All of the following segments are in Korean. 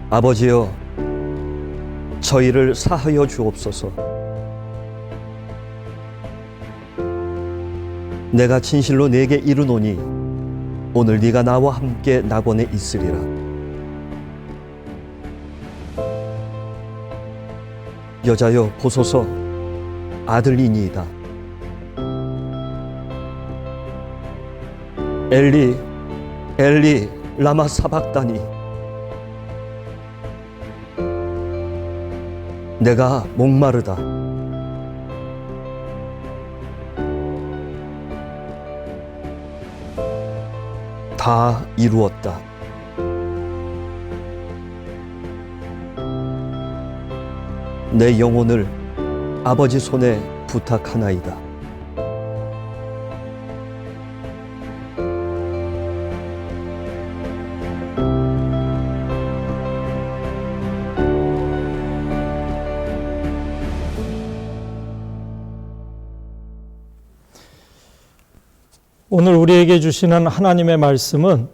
아버지여, 저희를 사하여 주옵소서. 내가 진실로 네게 이르노니 오늘 네가 나와 함께 낙원에 있으리라. 여자여 보소서, 아들이니이다. 엘리 엘리 라마 사박다니. 내가 목마르다. 다 이루었다. 내 영혼을 아버지 손에 부탁하나이다. 오늘 우리에게 주시는 하나님의 말씀은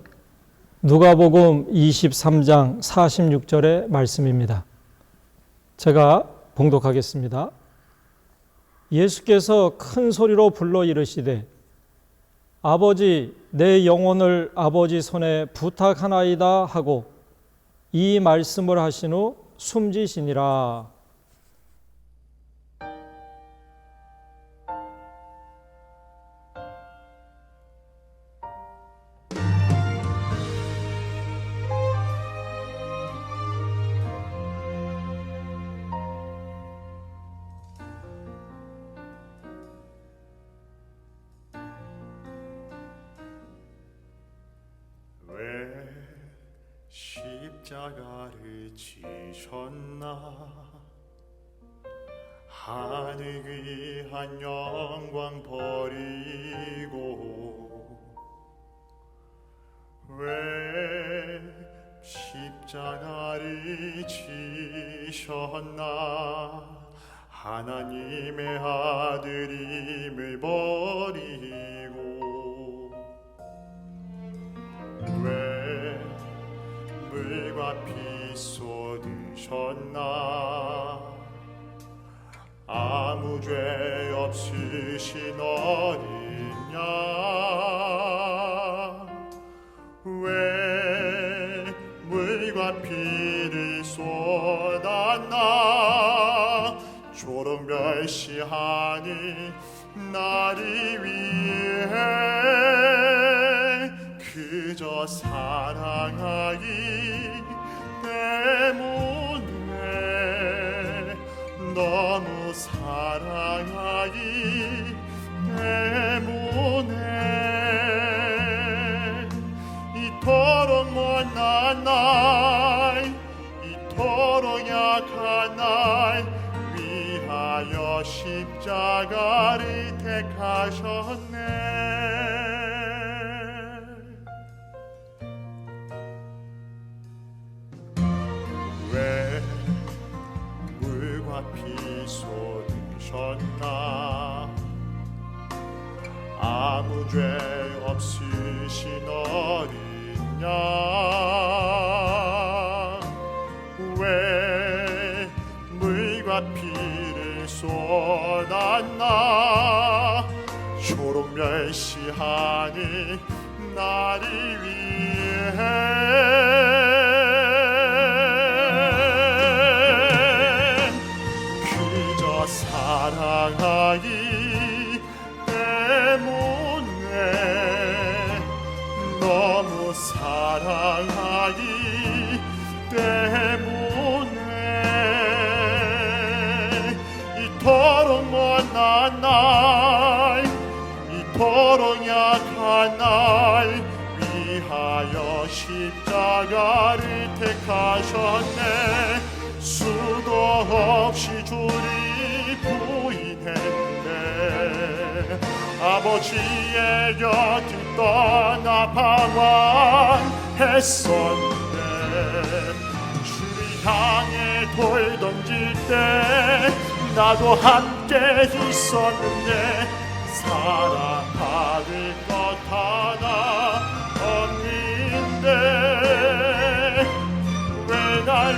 누가복음 23장 46절의 말씀입니다. 제가 봉독하겠습니다. 예수께서 큰 소리로 불러 이르시되 아버지, 내 영혼을 아버지 손에 부탁하나이다 하고 이 말씀을 하신 후 숨지시니라. 십자가를 지셨나. 하늘 귀한 영광 버리고 왜 십자가를 지셨나. 하나님의 아들임을 버리고 왜 물과 피 쏟으셨나. 아무 죄 없으신 어린 양 왜 물과 피를 쏟았나. 조롱 멸시하니 나를 위해 그저 사랑하기 때문에, 너무 사랑하기 때문에 이토록 못난 날, 이토록 약한 날 위하여 십자가를 택하셨네. 왜 물과 피 쏟으셨나. 아무 죄 없으신 어린 양 왜 물과 피를 쏟았나. 조롱 멸시하니 나를 위해 사랑하기 때문에, 너무 사랑하기 때문에 이토록 못난 날, 이토록 약한 날 위하여 십자가를 택하셨네. 수도 없이 주리 부인했네. 아버지의 곁을 떠나 방황했었네. 주를 향해 돌 던질 때 나도 함께 있었는데 사랑받을 것 하나 없는데 왜 날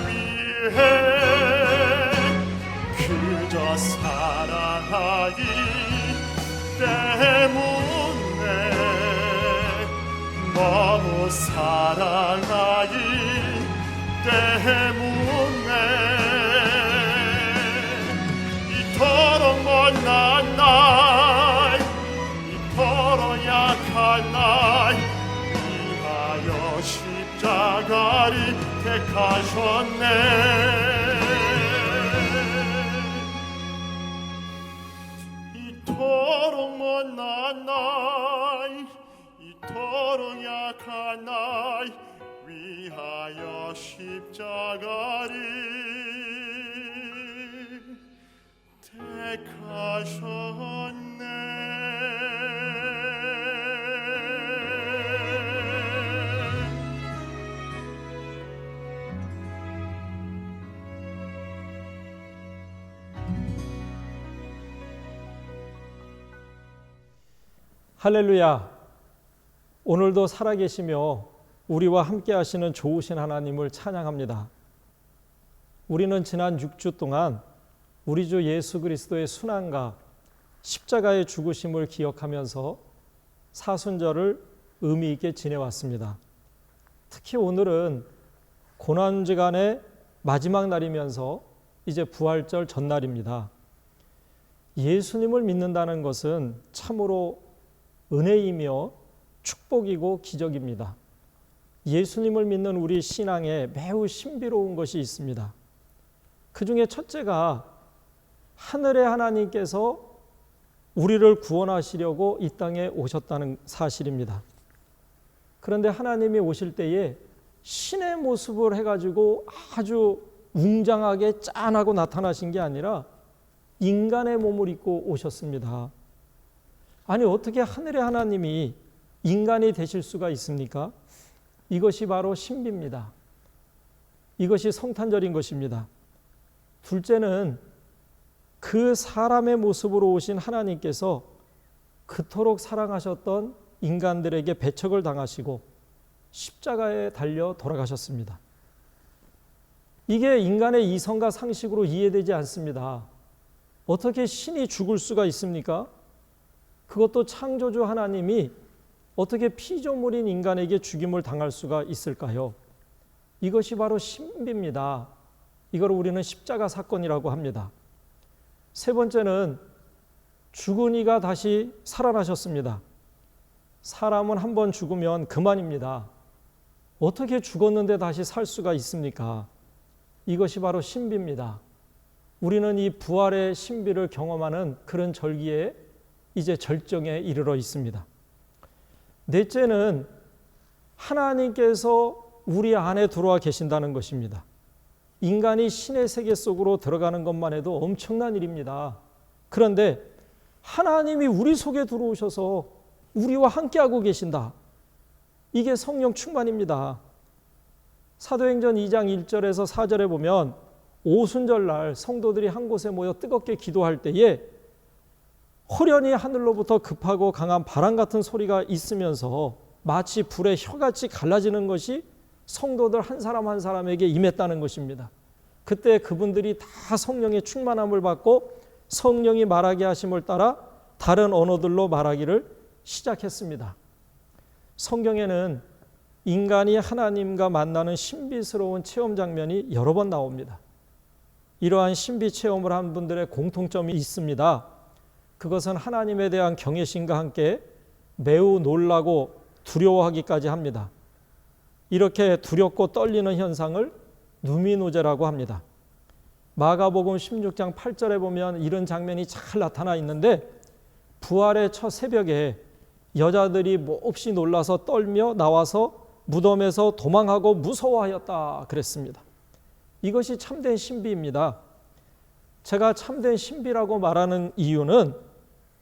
사랑하기 때문에 이토록 못난 날, 이토록 약한 날 위하여 십자가를 택하셨네. 이토록 못난 날, 이토록 약한 날 위하여 십자가를 택하셨네. 할렐루야. 오늘도 살아계시며 우리와 함께 하시는 좋으신 하나님을 찬양합니다. 우리는 지난 6주 동안 우리 주 예수 그리스도의 순환과 십자가의 죽으심을 기억하면서 사순절을 의미 있게 지내왔습니다. 특히 오늘은 고난주간의 마지막 날이면서 이제 부활절 전날입니다. 예수님을 믿는다는 것은 참으로 은혜이며 축복이고 기적입니다. 예수님을 믿는 우리 신앙에 매우 신비로운 것이 있습니다. 그 중에 첫째가 하늘의 하나님께서 우리를 구원하시려고 이 땅에 오셨다는 사실입니다. 그런데 하나님이 오실 때에 신의 모습을 해가지고 아주 웅장하게 짠하고 나타나신 게 아니라 인간의 몸을 입고 오셨습니다. 아니, 어떻게 하늘의 하나님이 인간이 되실 수가 있습니까? 이것이 바로 신비입니다. 이것이 성탄절인 것입니다. 둘째는 그 사람의 모습으로 오신 하나님께서 그토록 사랑하셨던 인간들에게 배척을 당하시고 십자가에 달려 돌아가셨습니다. 이게 인간의 이성과 상식으로 이해되지 않습니다. 어떻게 신이 죽을 수가 있습니까? 그것도 창조주 하나님이 어떻게 피조물인 인간에게 죽임을 당할 수가 있을까요? 이것이 바로 신비입니다. 이걸 우리는 십자가 사건이라고 합니다. 세 번째는 죽은 이가 다시 살아나셨습니다. 사람은 한 번 죽으면 그만입니다. 어떻게 죽었는데 다시 살 수가 있습니까? 이것이 바로 신비입니다. 우리는 이 부활의 신비를 경험하는 그런 절기에 이제 절정에 이르러 있습니다. 넷째는 하나님께서 우리 안에 들어와 계신다는 것입니다. 인간이 신의 세계 속으로 들어가는 것만 해도 엄청난 일입니다. 그런데 하나님이 우리 속에 들어오셔서 우리와 함께하고 계신다. 이게 성령 충만입니다. 사도행전 2장 1절에서 4절에 보면 오순절날 성도들이 한 곳에 모여 뜨겁게 기도할 때에 호련히 하늘로부터 급하고 강한 바람 같은 소리가 있으면서 마치 불에 혀같이 갈라지는 것이 성도들 한 사람 한 사람에게 임했다는 것입니다. 그때 그분들이 다 성령의 충만함을 받고 성령이 말하게 하심을 따라 다른 언어들로 말하기를 시작했습니다. 성경에는 인간이 하나님과 만나는 신비스러운 체험 장면이 여러 번 나옵니다. 이러한 신비 체험을 한 분들의 공통점이 있습니다. 그것은 하나님에 대한 경외심과 함께 매우 놀라고 두려워하기까지 합니다. 이렇게 두렵고 떨리는 현상을 누미노제라고 합니다. 마가복음 16장 8절에 보면 이런 장면이 잘 나타나 있는데 부활의 첫 새벽에 여자들이 몹시 놀라서 떨며 나와서 무덤에서 도망하고 무서워하였다 그랬습니다. 이것이 참된 신비입니다. 제가 참된 신비라고 말하는 이유는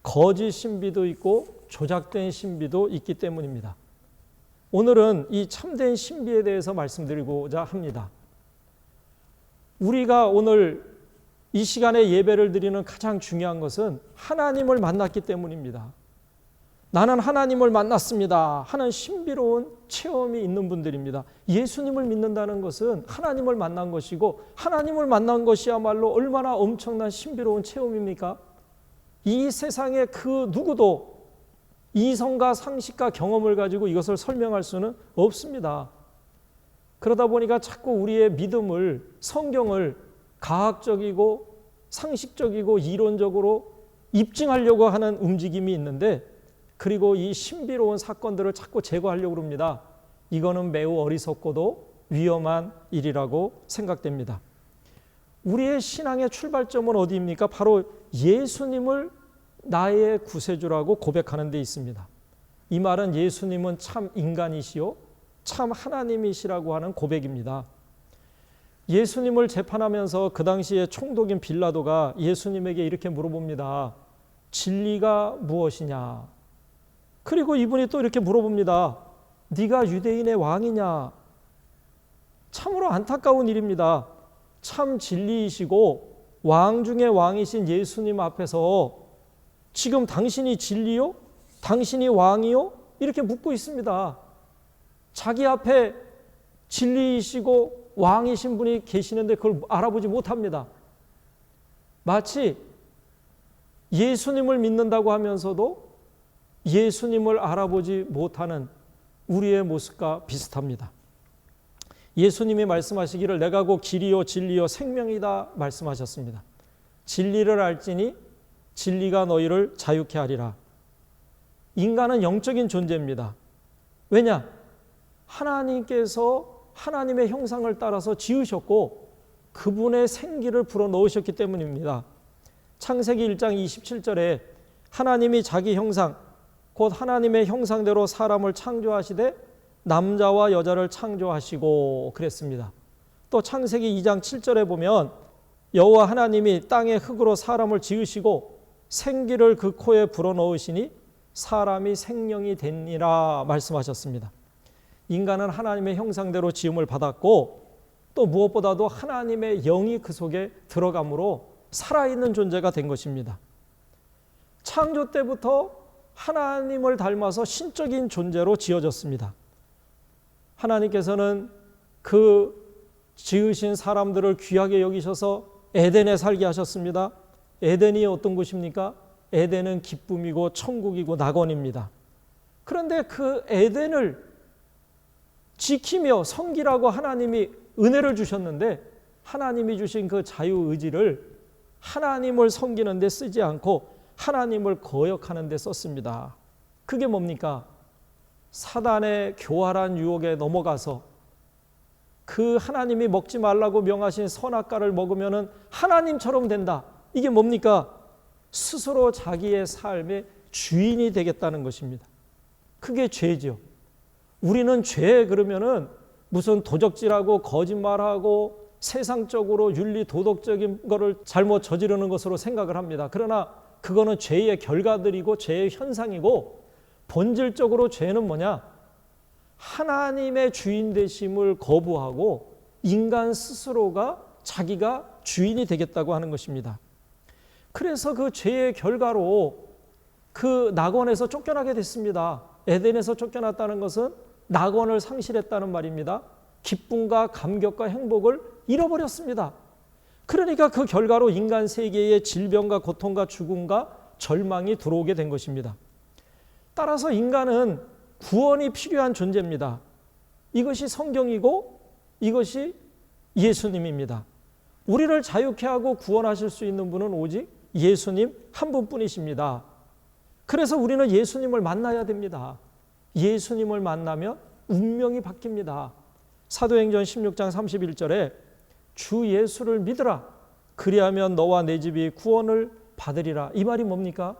거짓 신비도 있고 조작된 신비도 있기 때문입니다. 오늘은 이 참된 신비에 대해서 말씀드리고자 합니다. 우리가 오늘 이 시간에 예배를 드리는 가장 중요한 것은 하나님을 만났기 때문입니다. 나는 하나님을 만났습니다 하는 신비로운 체험이 있는 분들입니다. 예수님을 믿는다는 것은 하나님을 만난 것이고 하나님을 만난 것이야말로 얼마나 엄청난 신비로운 체험입니까? 이 세상에 그 누구도 이성과 상식과 경험을 가지고 이것을 설명할 수는 없습니다. 그러다 보니까 자꾸 우리의 믿음을, 성경을 과학적이고 상식적이고 이론적으로 입증하려고 하는 움직임이 있는데, 그리고 이 신비로운 사건들을 자꾸 제거하려고 합니다. 이거는 매우 어리석고도 위험한 일이라고 생각됩니다. 우리의 신앙의 출발점은 어디입니까? 바로 예수님을 나의 구세주라고 고백하는 데 있습니다. 이 말은 예수님은 참 인간이시요 참 하나님이시라고 하는 고백입니다. 예수님을 재판하면서 그 당시에 총독인 빌라도가 예수님에게 이렇게 물어봅니다. 진리가 무엇이냐? 그리고 이분이 또 이렇게 물어봅니다. 네가 유대인의 왕이냐? 참으로 안타까운 일입니다. 참 진리이시고 왕 중의 왕이신 예수님 앞에서 지금 당신이 진리요? 당신이 왕이요? 이렇게 묻고 있습니다. 자기 앞에 진리이시고 왕이신 분이 계시는데 그걸 알아보지 못합니다. 마치 예수님을 믿는다고 하면서도 예수님을 알아보지 못하는 우리의 모습과 비슷합니다. 예수님이 말씀하시기를 내가 곧 길이요 진리요 생명이다 말씀하셨습니다. 진리를 알지니 진리가 너희를 자유케 하리라. 인간은 영적인 존재입니다. 왜냐? 하나님께서 하나님의 형상을 따라서 지으셨고 그분의 생기를 불어넣으셨기 때문입니다. 창세기 1장 27절에 하나님이 자기 형상 곧 하나님의 형상대로 사람을 창조하시되 남자와 여자를 창조하시고 그랬습니다. 또 창세기 2장 7절에 보면 여호와 하나님이 땅의 흙으로 사람을 지으시고 생기를 그 코에 불어넣으시니 사람이 생명이 되니라 말씀하셨습니다. 인간은 하나님의 형상대로 지음을 받았고 또 무엇보다도 하나님의 영이 그 속에 들어감으로 살아있는 존재가 된 것입니다. 창조 때부터 하나님을 닮아서 신적인 존재로 지어졌습니다. 하나님께서는 그 지으신 사람들을 귀하게 여기셔서 에덴에 살게 하셨습니다. 에덴이 어떤 곳입니까? 에덴은 기쁨이고 천국이고 낙원입니다. 그런데 그 에덴을 지키며 섬기라고 하나님이 은혜를 주셨는데 하나님이 주신 그 자유의지를 하나님을 섬기는 데 쓰지 않고 하나님을 거역하는 데 썼습니다. 그게 뭡니까? 사단의 교활한 유혹에 넘어가서 그 하나님이 먹지 말라고 명하신 선악과를 먹으면 하나님처럼 된다. 이게 뭡니까? 스스로 자기의 삶의 주인이 되겠다는 것입니다. 그게 죄죠. 우리는 죄 그러면은 무슨 도적질하고 거짓말하고 세상적으로 윤리 도덕적인 거를 잘못 저지르는 것으로 생각을 합니다. 그러나 그거는 죄의 결과들이고 죄의 현상이고 본질적으로 죄는 뭐냐? 하나님의 주인 되심을 거부하고 인간 스스로가 자기가 주인이 되겠다고 하는 것입니다. 그래서 그 죄의 결과로 그 낙원에서 쫓겨나게 됐습니다. 에덴에서 쫓겨났다는 것은 낙원을 상실했다는 말입니다. 기쁨과 감격과 행복을 잃어버렸습니다. 그러니까 그 결과로 인간 세계에 질병과 고통과 죽음과 절망이 들어오게 된 것입니다. 따라서 인간은 구원이 필요한 존재입니다. 이것이 성경이고 이것이 예수님입니다. 우리를 자유케 하고 구원하실 수 있는 분은 오직 예수님 한 분뿐이십니다. 그래서 우리는 예수님을 만나야 됩니다. 예수님을 만나면 운명이 바뀝니다. 사도행전 16장 31절에 주 예수를 믿으라. 그리하면 너와 내 집이 구원을 받으리라. 이 말이 뭡니까?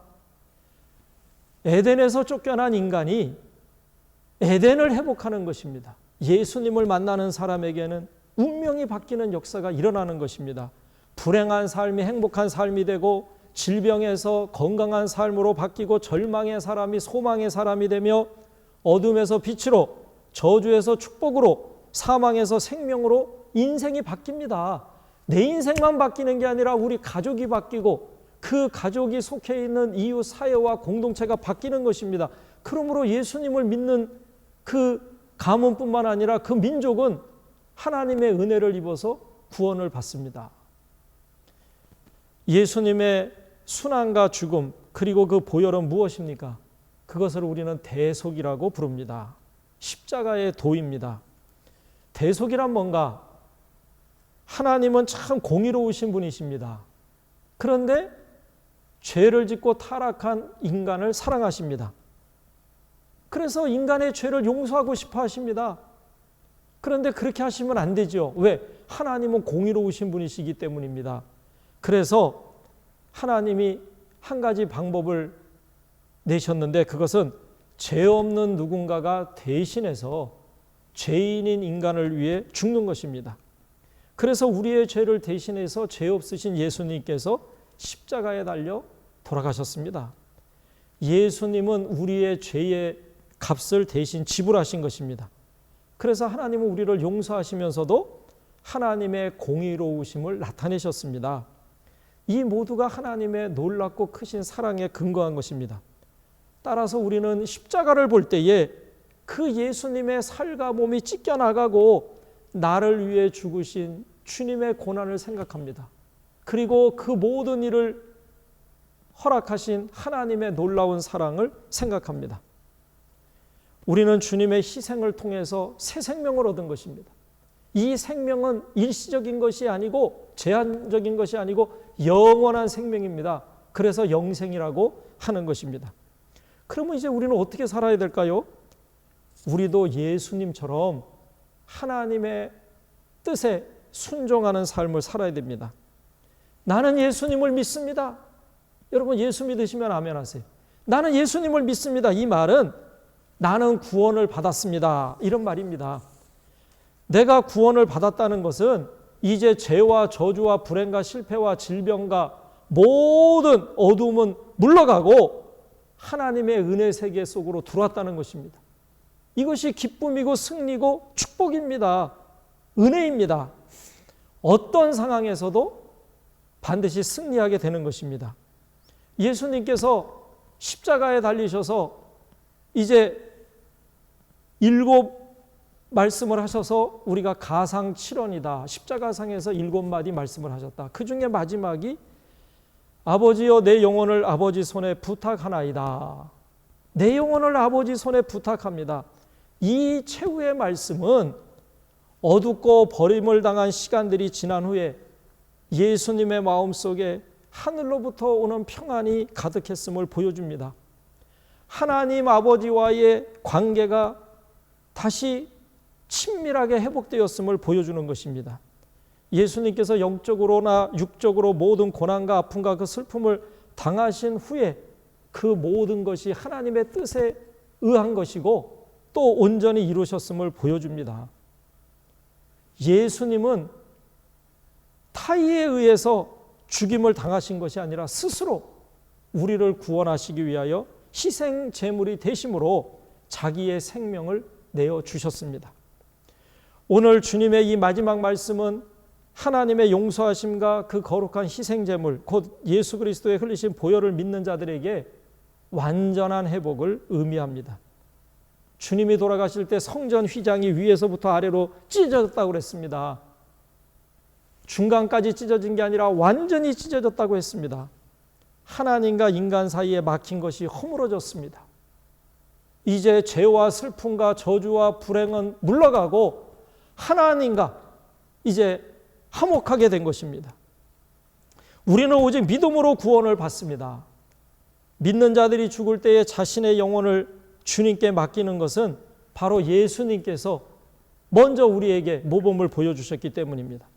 에덴에서 쫓겨난 인간이 에덴을 회복하는 것입니다. 예수님을 만나는 사람에게는 운명이 바뀌는 역사가 일어나는 것입니다. 불행한 삶이 행복한 삶이 되고 질병에서 건강한 삶으로 바뀌고 절망의 사람이 소망의 사람이 되며 어둠에서 빛으로 저주에서 축복으로 사망에서 생명으로 인생이 바뀝니다. 내 인생만 바뀌는 게 아니라 우리 가족이 바뀌고 그 가족이 속해 있는 이웃 사회와 공동체가 바뀌는 것입니다. 그러므로 예수님을 믿는 그 가문뿐만 아니라 그 민족은 하나님의 은혜를 입어서 구원을 받습니다. 예수님의 순환과 죽음 그리고 그 보혈은 무엇입니까? 그것을 우리는 대속이라고 부릅니다. 십자가의 도입니다. 대속이란 뭔가? 하나님은 참 공의로우신 분이십니다. 그런데 죄를 짓고 타락한 인간을 사랑하십니다. 그래서 인간의 죄를 용서하고 싶어 하십니다. 그런데 그렇게 하시면 안 되죠. 왜? 하나님은 공의로우신 분이시기 때문입니다. 그래서 하나님이 한 가지 방법을 내셨는데 그것은 죄 없는 누군가가 대신해서 죄인인 인간을 위해 죽는 것입니다. 그래서 우리의 죄를 대신해서 죄 없으신 예수님께서 십자가에 달려 돌아가셨습니다. 예수님은 우리의 죄의 값을 대신 지불하신 것입니다. 그래서 하나님은 우리를 용서하시면서도 하나님의 공의로우심을 나타내셨습니다. 이 모두가 하나님의 놀랍고 크신 사랑에 근거한 것입니다. 따라서 우리는 십자가를 볼 때에 그 예수님의 살과 몸이 찢겨나가고 나를 위해 죽으신 주님의 고난을 생각합니다. 그리고 그 모든 일을 허락하신 하나님의 놀라운 사랑을 생각합니다. 우리는 주님의 희생을 통해서 새 생명을 얻은 것입니다. 이 생명은 일시적인 것이 아니고 제한적인 것이 아니고 영원한 생명입니다. 그래서 영생이라고 하는 것입니다. 그러면 이제 우리는 어떻게 살아야 될까요? 우리도 예수님처럼 하나님의 뜻에 순종하는 삶을 살아야 됩니다. 나는 예수님을 믿습니다. 여러분 예수 믿으시면 아멘 하세요. 나는 예수님을 믿습니다. 이 말은 나는 구원을 받았습니다. 이런 말입니다. 내가 구원을 받았다는 것은 이제 죄와 저주와 불행과 실패와 질병과 모든 어두움은 물러가고 하나님의 은혜 세계 속으로 들어왔다는 것입니다. 이것이 기쁨이고 승리고 축복입니다. 은혜입니다. 어떤 상황에서도 반드시 승리하게 되는 것입니다. 예수님께서 십자가에 달리셔서 이제 7 말씀을 하셔서 우리가 가상칠언이다. 십자가상에서 7마디 말씀을 하셨다. 그 중에 마지막이 아버지여 내 영혼을 아버지 손에 부탁하나이다. 내 영혼을 아버지 손에 부탁합니다. 이 최후의 말씀은 어둡고 버림을 당한 시간들이 지난 후에 예수님의 마음속에 하늘로부터 오는 평안이 가득했음을 보여줍니다. 하나님 아버지와의 관계가 다시 친밀하게 회복되었음을 보여주는 것입니다. 예수님께서 영적으로나 육적으로 모든 고난과 아픔과 그 슬픔을 당하신 후에 그 모든 것이 하나님의 뜻에 의한 것이고 또 온전히 이루셨음을 보여줍니다. 예수님은 타의에 의해서 죽임을 당하신 것이 아니라 스스로 우리를 구원하시기 위하여 희생 제물이 되심으로 자기의 생명을 내어주셨습니다. 오늘 주님의 이 마지막 말씀은 하나님의 용서하심과 그 거룩한 희생 제물 곧 예수 그리스도의 흘리신 보혈을 믿는 자들에게 완전한 회복을 의미합니다. 주님이 돌아가실 때 성전 휘장이 위에서부터 아래로 찢어졌다고 그랬습니다. 중간까지 찢어진 게 아니라 완전히 찢어졌다고 했습니다. 하나님과 인간 사이에 막힌 것이 허물어졌습니다. 이제 죄와 슬픔과 저주와 불행은 물러가고 하나님과 이제 화목하게 된 것입니다. 우리는 오직 믿음으로 구원을 받습니다. 믿는 자들이 죽을 때에 자신의 영혼을 주님께 맡기는 것은 바로 예수님께서 먼저 우리에게 모범을 보여주셨기 때문입니다.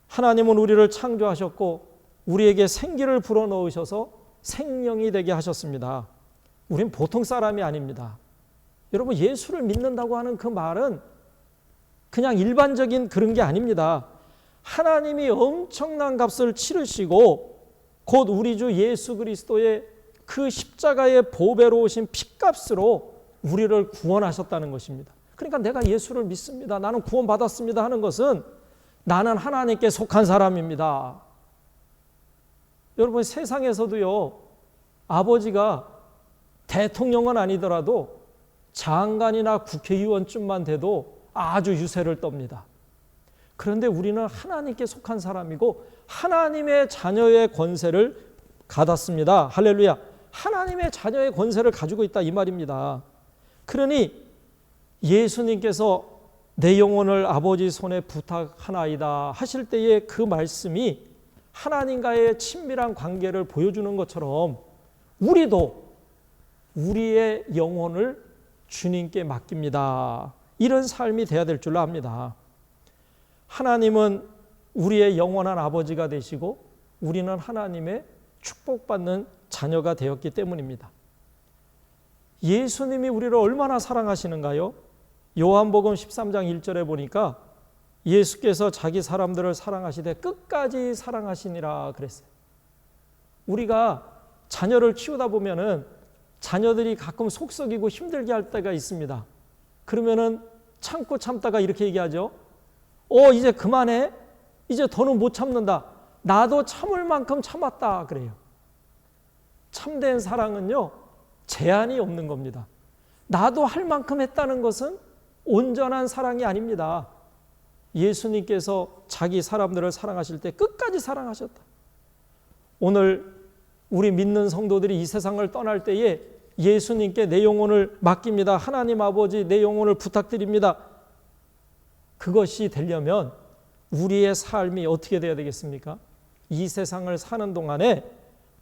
하나님은 우리를 창조하셨고 우리에게 생기를 불어넣으셔서 생명이 되게 하셨습니다. 우린 보통 사람이 아닙니다. 여러분 예수를 믿는다고 하는 그 말은 그냥 일반적인 그런 게 아닙니다. 하나님이 엄청난 값을 치르시고 곧 우리 주 예수 그리스도의 그 십자가의 보배로 오신 핏값으로 우리를 구원하셨다는 것입니다. 그러니까 내가 예수를 믿습니다. 나는 구원받았습니다 하는 것은 나는 하나님께 속한 사람입니다. 여러분 세상에서도요 아버지가 대통령은 아니더라도 장관이나 국회의원쯤만 돼도 아주 유세를 떱니다. 그런데 우리는 하나님께 속한 사람이고 하나님의 자녀의 권세를 받았습니다. 할렐루야. 하나님의 자녀의 권세를 가지고 있다 이 말입니다. 그러니 예수님께서 내 영혼을 아버지 손에 부탁하나이다 하실 때의 그 말씀이 하나님과의 친밀한 관계를 보여주는 것처럼 우리도 우리의 영혼을 주님께 맡깁니다. 이런 삶이 되어야 될 줄로 압니다. 하나님은 우리의 영원한 아버지가 되시고 우리는 하나님의 축복받는 자녀가 되었기 때문입니다. 예수님이 우리를 얼마나 사랑하시는가요? 요한복음 13장 1절에 보니까 예수께서 자기 사람들을 사랑하시되 끝까지 사랑하시니라 그랬어요. 우리가 자녀를 키우다 보면은 자녀들이 가끔 속썩이고 힘들게 할 때가 있습니다. 그러면은 참고 참다가 이렇게 얘기하죠. 이제 그만해. 이제 더는 못 참는다. 나도 참을 만큼 참았다 그래요. 참된 사랑은요, 제한이 없는 겁니다. 나도 할 만큼 했다는 것은 온전한 사랑이 아닙니다. 예수님께서 자기 사람들을 사랑하실 때 끝까지 사랑하셨다. 오늘 우리 믿는 성도들이 이 세상을 떠날 때에 예수님께 내 영혼을 맡깁니다. 하나님 아버지 내 영혼을 부탁드립니다. 그것이 되려면 우리의 삶이 어떻게 되어야 되겠습니까? 이 세상을 사는 동안에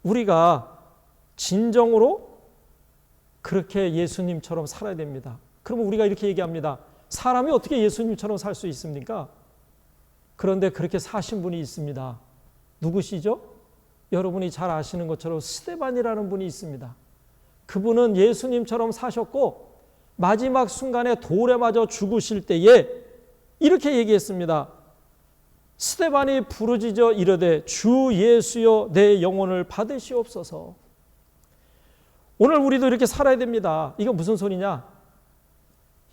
우리가 진정으로 그렇게 예수님처럼 살아야 됩니다. 그러면 우리가 이렇게 얘기합니다. 사람이 어떻게 예수님처럼 살 수 있습니까? 그런데 그렇게 사신 분이 있습니다. 누구시죠? 여러분이 잘 아시는 것처럼 스데반이라는 분이 있습니다. 그분은 예수님처럼 사셨고 마지막 순간에 돌에 맞아 죽으실 때에 이렇게 얘기했습니다. 스데반이 부르짖어 이르되 주 예수여 내 영혼을 받으시옵소서. 오늘 우리도 이렇게 살아야 됩니다. 이거 무슨 소리냐?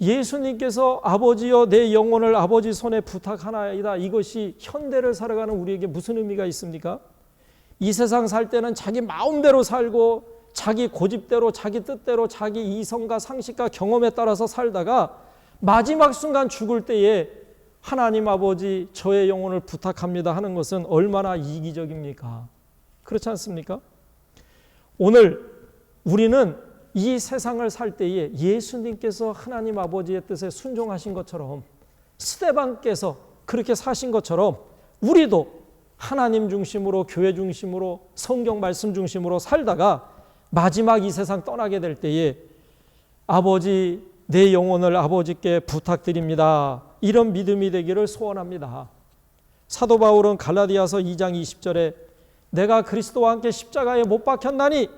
예수님께서 아버지여 내 영혼을 아버지 손에 부탁하나이다. 이것이 현대를 살아가는 우리에게 무슨 의미가 있습니까? 이 세상 살 때는 자기 마음대로 살고 자기 고집대로 자기 뜻대로 자기 이성과 상식과 경험에 따라서 살다가 마지막 순간 죽을 때에 하나님 아버지 저의 영혼을 부탁합니다 하는 것은 얼마나 이기적입니까? 그렇지 않습니까? 오늘 우리는 이 세상을 살 때에 예수님께서 하나님 아버지의 뜻에 순종하신 것처럼 스데반께서 그렇게 사신 것처럼 우리도 하나님 중심으로 교회 중심으로 성경 말씀 중심으로 살다가 마지막 이 세상 떠나게 될 때에 아버지 내 영혼을 아버지께 부탁드립니다. 이런 믿음이 되기를 소원합니다. 사도 바울은 갈라디아서 2장 20절에 내가 그리스도와 함께 십자가에 못 박혔나니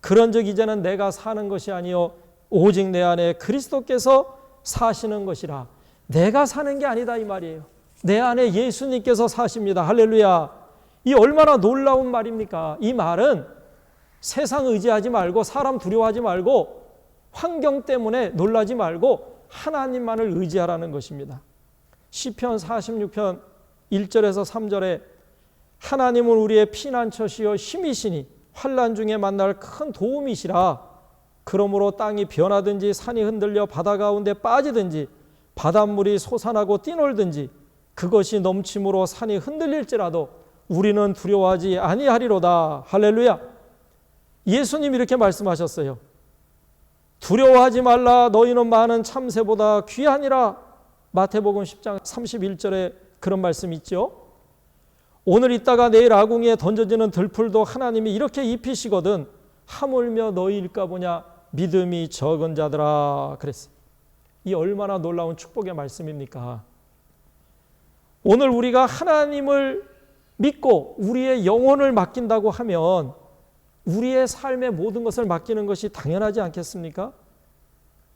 그런즉 이제는 내가 사는 것이 아니요 오직 내 안에 그리스도께서 사시는 것이라. 내가 사는 게 아니다 이 말이에요. 내 안에 예수님께서 사십니다. 할렐루야. 이 얼마나 놀라운 말입니까? 이 말은 세상 의지하지 말고 사람 두려워하지 말고 환경 때문에 놀라지 말고 하나님만을 의지하라는 것입니다. 시편 46편 1절에서 3절에 하나님은 우리의 피난처시여 힘이시니 환난 중에 만날 큰 도움이시라. 그러므로 땅이 변하든지 산이 흔들려 바다 가운데 빠지든지 바닷물이 솟아나고 뛰놀든지 그것이 넘침으로 산이 흔들릴지라도 우리는 두려워하지 아니하리로다. 할렐루야. 예수님이 이렇게 말씀하셨어요. 두려워하지 말라. 너희는 많은 참새보다 귀하니라. 마태복음 10장 31절에 그런 말씀 있죠. 오늘 있다가 내일 아궁이에 던져지는 들풀도 하나님이 이렇게 입히시거든 하물며 너희일까 보냐 믿음이 적은 자들아 그랬어요. 이 얼마나 놀라운 축복의 말씀입니까? 오늘 우리가 하나님을 믿고 우리의 영혼을 맡긴다고 하면 우리의 삶의 모든 것을 맡기는 것이 당연하지 않겠습니까?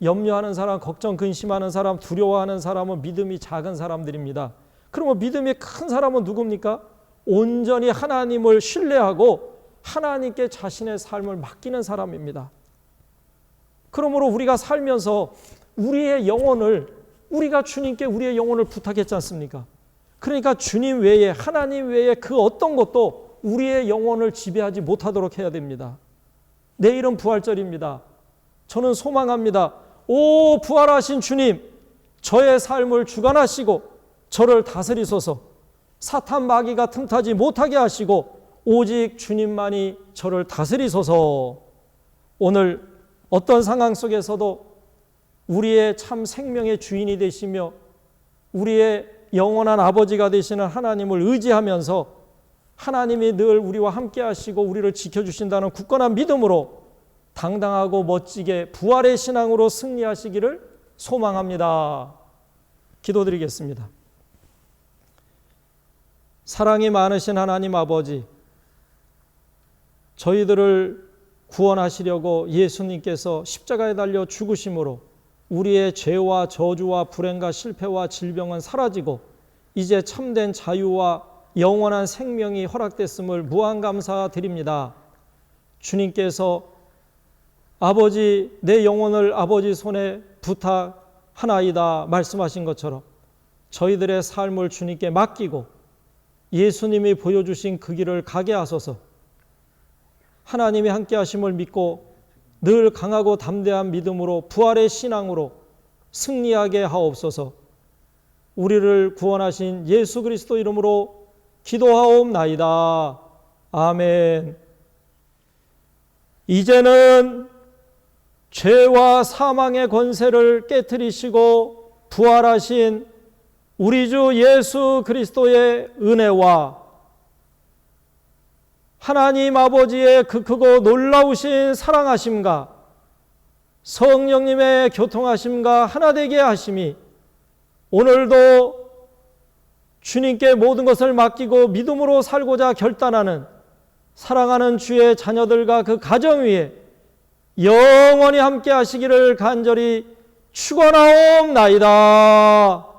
염려하는 사람, 걱정, 근심하는 사람, 두려워하는 사람은 믿음이 작은 사람들입니다. 그러면 믿음이 큰 사람은 누굽니까? 온전히 하나님을 신뢰하고 하나님께 자신의 삶을 맡기는 사람입니다. 그러므로 우리가 살면서 우리의 영혼을 우리가 주님께 우리의 영혼을 부탁했지 않습니까? 그러니까 주님 외에 하나님 외에 그 어떤 것도 우리의 영혼을 지배하지 못하도록 해야 됩니다. 내일은 부활절입니다. 저는 소망합니다. 오 부활하신 주님, 저의 삶을 주관하시고 저를 다스리소서. 사탄 마귀가 틈타지 못하게 하시고 오직 주님만이 저를 다스리소서. 오늘 어떤 상황 속에서도 우리의 참 생명의 주인이 되시며 우리의 영원한 아버지가 되시는 하나님을 의지하면서 하나님이 늘 우리와 함께 하시고 우리를 지켜주신다는 굳건한 믿음으로 당당하고 멋지게 부활의 신앙으로 승리하시기를 소망합니다. 기도드리겠습니다. 사랑이 많으신 하나님 아버지, 저희들을 구원하시려고 예수님께서 십자가에 달려 죽으심으로 우리의 죄와 저주와 불행과 실패와 질병은 사라지고 이제 참된 자유와 영원한 생명이 허락됐음을 무한 감사드립니다. 주님께서 아버지 내 영혼을 아버지 손에 부탁하나이다 말씀하신 것처럼 저희들의 삶을 주님께 맡기고 예수님이 보여주신 그 길을 가게 하소서. 하나님이 함께 하심을 믿고 늘 강하고 담대한 믿음으로 부활의 신앙으로 승리하게 하옵소서. 우리를 구원하신 예수 그리스도 이름으로 기도하옵나이다. 아멘. 이제는 죄와 사망의 권세를 깨트리시고 부활하신 우리 주 예수 그리스도의 은혜와 하나님 아버지의 그 크고 놀라우신 사랑하심과 성령님의 교통하심과 하나 되게 하심이 오늘도 주님께 모든 것을 맡기고 믿음으로 살고자 결단하는 사랑하는 주의 자녀들과 그 가정 위에 영원히 함께 하시기를 간절히 축원하옵나이다.